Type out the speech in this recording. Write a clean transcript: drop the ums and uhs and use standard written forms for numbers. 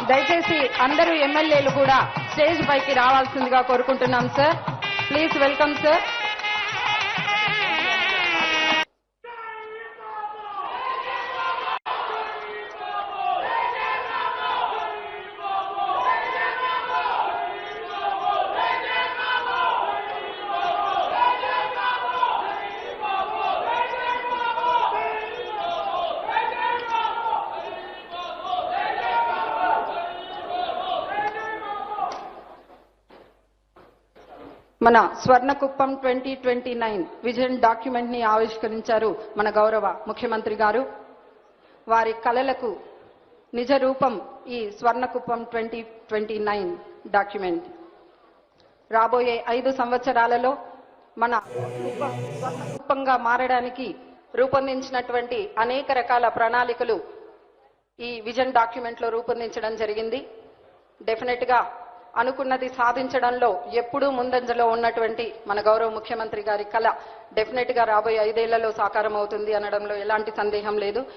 దయచేసి అందరూ ఎమ్మెల్యేలు కూడా స్టేజ్ పైకి రావాల్సిందిగా కోరుకుంటున్నాం సార్. Please welcome sir. మన స్వర్ణకుప్పం 2029 విజన్ డాక్యుమెంట్ ని ఆవిష్కరించారు మన గౌరవ ముఖ్యమంత్రి గారు. వారి కలలకు నిజ రూపం ఈ స్వర్ణకుప్పం 2029 డాక్యుమెంట్. రాబోయే 5 సంవత్సరాలలో మన స్వర్ణకుప్పంగా మారడానికి రూపొందించినటువంటి అనేక రకాల ప్రణాళికలు ఈ విజన్ డాక్యుమెంట్ లో రూపొందించడం జరిగింది. డెఫినెట్ గా అనుకున్నది సాధించడంలో ఎప్పుడూ ముందంజలో ఉన్నటువంటి మన గౌరవ ముఖ్యమంత్రి గారి కళ డెఫినెట్ గా రాబోయే 5 ఏళ్లలో సాకారం అవుతుంది అనడంలో ఎలాంటి సందేహం లేదు.